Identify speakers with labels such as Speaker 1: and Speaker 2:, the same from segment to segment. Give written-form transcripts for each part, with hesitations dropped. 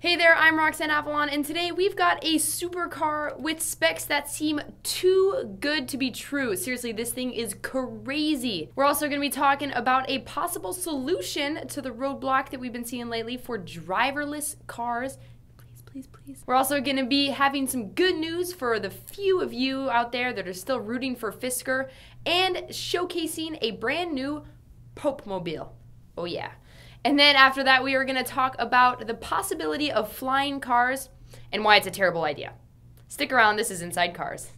Speaker 1: Hey there, I'm Roxanne Avalon, and today we've got a supercar with specs that seem too good to be true. Seriously, this thing is crazy. We're also going to be talking about a possible solution to the roadblock that we've been seeing lately for driverless cars. Please. We're also going to be having some good news for the few of you out there that are still rooting for Fisker and showcasing a brand new Pope mobile. Oh yeah. And then after that, we are going to talk about the possibility of flying cars and why it's a terrible idea. Stick around, this is Inside Cars.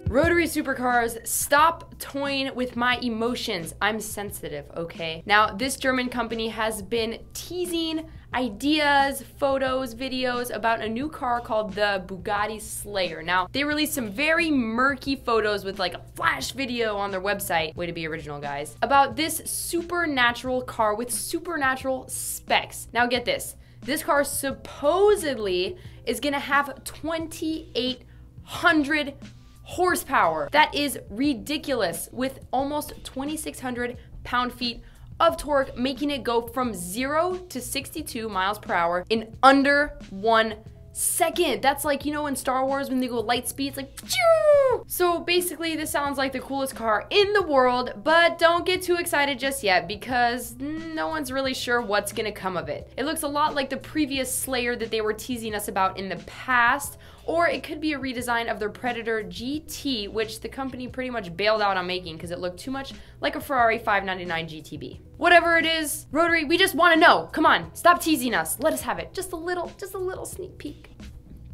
Speaker 1: Rotary supercars, stop toying with my emotions. I'm sensitive, okay? Now, this German company has been teasing ideas, photos, videos about a new car called the Bugatti Slayer. Now, they released some very murky photos with like a flash video on their website, way to be original guys, about this supernatural car with supernatural specs. Now get this car supposedly is gonna have 2,800 horsepower. That is ridiculous, with almost 2,600 pound-feet of torque, making it go from 0 to 62 miles per hour in under 1 second. That's like, you know, in Star Wars when they go light speed, it's like, phew! So basically this sounds like the coolest car in the world, but don't get too excited just yet because no one's really sure what's gonna come of it. It looks a lot like the previous Slayer that they were teasing us about in the past, or it could be a redesign of their Predator GT, which the company pretty much bailed out on making because it looked too much like a Ferrari 599 GTB. Whatever it is, Rotary, we just want to know. Come on, stop teasing us. Let us have it. Just a little sneak peek,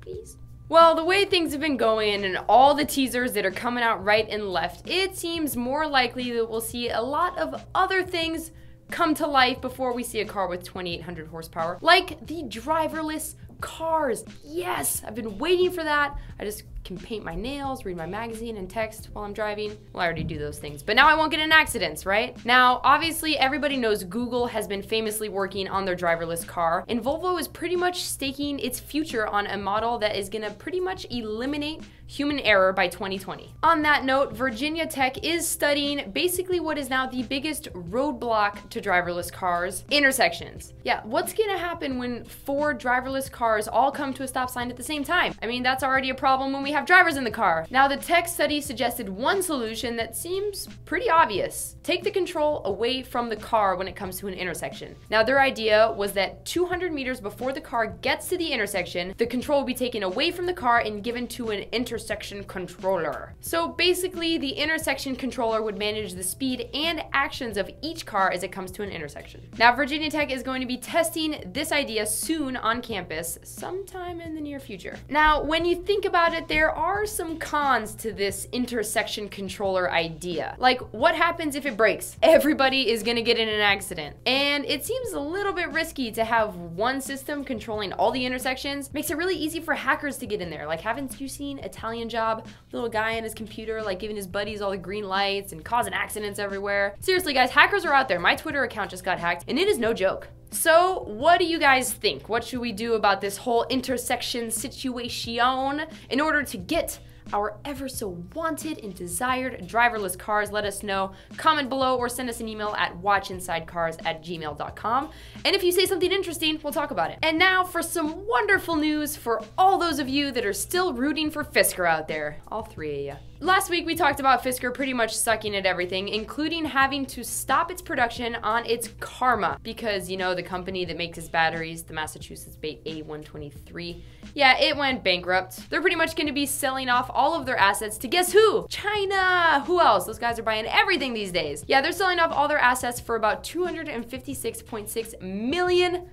Speaker 1: please. Well, the way things have been going and all the teasers that are coming out right and left, it seems more likely that we'll see a lot of other things come to life before we see a car with 2,800 horsepower, like the driverless cars. Yes, I've been waiting for that. I just can paint my nails, read my magazine, and text while I'm driving. Well, I already do those things, but now I won't get in accidents, right? Now, obviously, everybody knows Google has been famously working on their driverless car, and Volvo is pretty much staking its future on a model that is gonna pretty much eliminate human error by 2020. On that note, Virginia Tech is studying basically what is now the biggest roadblock to driverless cars: intersections. Yeah, what's gonna happen when 4 driverless cars all come to a stop sign at the same time? I mean, that's already a problem when we have drivers in the car. Now, the tech study suggested one solution that seems pretty obvious. Take the control away from the car when it comes to an intersection. Now, their idea was that 200 meters before the car gets to the intersection, the control will be taken away from the car and given to an intersection controller. So basically, the intersection controller would manage the speed and actions of each car as it comes to an intersection. Now, Virginia Tech is going to be testing this idea soon on campus, sometime in the near future. Now, when you think about it, there are some cons to this intersection controller idea. Like, what happens if it breaks? Everybody is gonna get in an accident. And it seems a little bit risky to have one system controlling all the intersections. Makes it really easy for hackers to get in there. Like, haven't you seen Italian Job? Little guy on his computer, like giving his buddies all the green lights and causing accidents everywhere. Seriously guys, hackers are out there. My Twitter account just got hacked, and it is no joke. So, what do you guys think? What should we do about this whole intersection situation in order to get our ever so wanted and desired driverless cars? Let us know. Comment below or send us an email at watchinsidecars@gmail.com. And if you say something interesting, we'll talk about it. And now for some wonderful news for all those of you that are still rooting for Fisker out there. All 3 of you. Last week we talked about Fisker pretty much sucking at everything, including having to stop its production on its Karma because, you know, the company that makes its batteries, the Massachusetts-based A123, yeah, it went bankrupt. They're pretty much going to be selling off all of their assets to guess who? China! Who else? Those guys are buying everything these days. Yeah, they're selling off all their assets for about $256.6 million.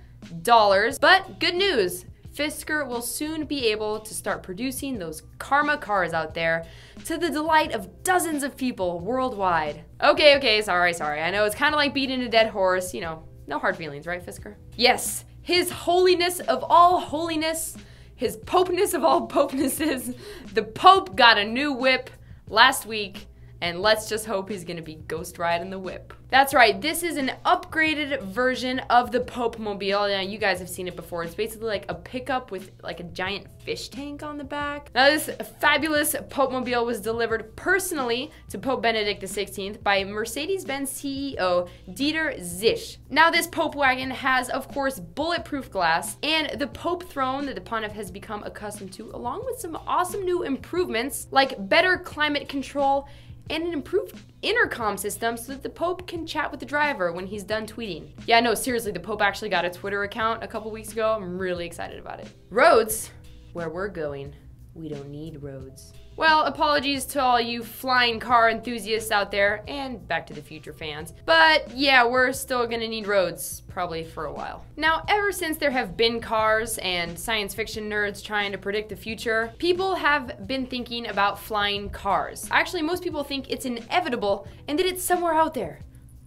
Speaker 1: But good news! Fisker will soon be able to start producing those Karma cars out there to the delight of dozens of people worldwide. Okay, sorry. I know it's kind of like beating a dead horse, you know, no hard feelings, right, Fisker? Yes, His Holiness of all holiness, His Popeness of all popenesses, the Pope got a new whip last week, and let's just hope he's gonna be ghost riding the whip. That's right, this is an upgraded version of the Pope Mobile. Now, you guys have seen it before. It's basically like a pickup with like a giant fish tank on the back. Now, this fabulous Pope Mobile was delivered personally to Pope Benedict XVI by Mercedes-Benz CEO Dieter Zisch. Now, this Pope wagon has, of course, bulletproof glass and the Pope throne that the Pontiff has become accustomed to, along with some awesome new improvements like better climate control and an improved intercom system so that the Pope can chat with the driver when he's done tweeting. Yeah, no, seriously, the Pope actually got a Twitter account a couple weeks ago. I'm really excited about it. Roads, where we're going, we don't need roads. Well, apologies to all you flying car enthusiasts out there and Back to the Future fans, but yeah, we're still gonna need roads, probably for a while. Now, ever since there have been cars and science fiction nerds trying to predict the future, people have been thinking about flying cars. Actually, most people think it's inevitable and that it's somewhere out there,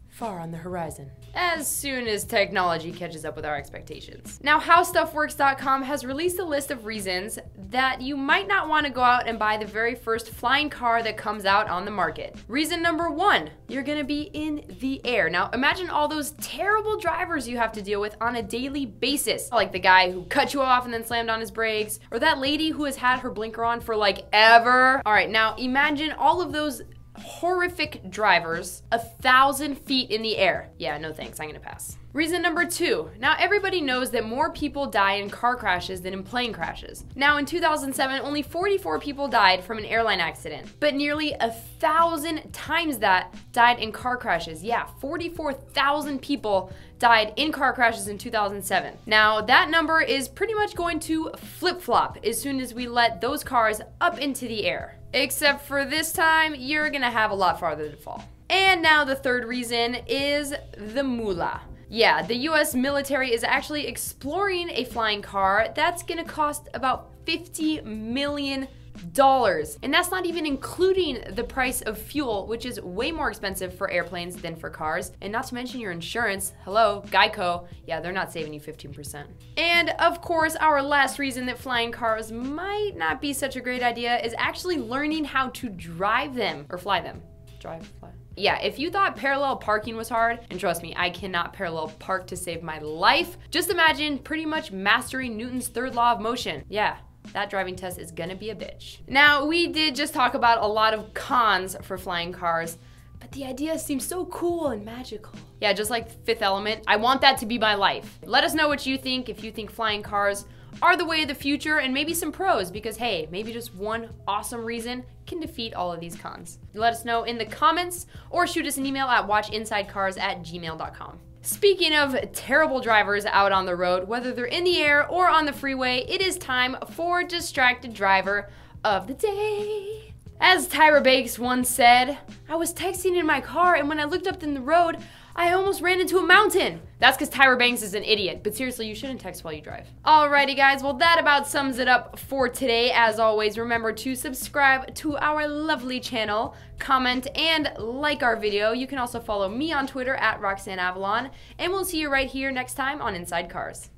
Speaker 1: far on the horizon, as soon as technology catches up with our expectations. Now, HowStuffWorks.com has released a list of reasons that you might not want to go out and buy the very first flying car that comes out on the market. Reason number one, you're gonna be in the air. Now, imagine all those terrible drivers you have to deal with on a daily basis, like the guy who cut you off and then slammed on his brakes, or that lady who has had her blinker on for like ever. All right, now imagine all of those horrific drivers 1,000 feet in the air. Yeah, no thanks, I'm gonna pass. Reason number two, now everybody knows that more people die in car crashes than in plane crashes. Now, in 2007, only 44 people died from an airline accident, but nearly 1,000 times that died in car crashes. Yeah, 44,000 people died in car crashes in 2007. Now, that number is pretty much going to flip-flop as soon as we let those cars up into the air. Except for this time, you're gonna have a lot farther to fall. And now the third reason is the moolah. Yeah, the US military is actually exploring a flying car that's gonna cost about $50 million. And that's not even including the price of fuel, which is way more expensive for airplanes than for cars. And not to mention your insurance. Hello, Geico. Yeah, they're not saving you 15%. And of course, our last reason that flying cars might not be such a great idea is actually learning how to drive them, or fly them. Drive, fly. Yeah, if you thought parallel parking was hard, and trust me, I cannot parallel park to save my life, just imagine pretty much mastering Newton's third law of motion. Yeah. That driving test is gonna be a bitch. Now, we did just talk about a lot of cons for flying cars, but the idea seems so cool and magical. Yeah, just like Fifth Element, I want that to be my life. Let us know what you think, if you think flying cars are the way of the future, and maybe some pros, because hey, maybe just one awesome reason can defeat all of these cons. Let us know in the comments, or shoot us an email at watchinsidecars@gmail.com. Speaking of terrible drivers out on the road, whether they're in the air or on the freeway, it is time for Distracted Driver of the Day. As Tyra Banks once said, I was texting in my car and when I looked up in the road, I almost ran into a mountain. That's because Tyra Banks is an idiot, but seriously, you shouldn't text while you drive. Alrighty guys, well that about sums it up for today. As always, remember to subscribe to our lovely channel, comment, and like our video. You can also follow me on Twitter at Roxanne Avalon, and we'll see you right here next time on Inside Cars.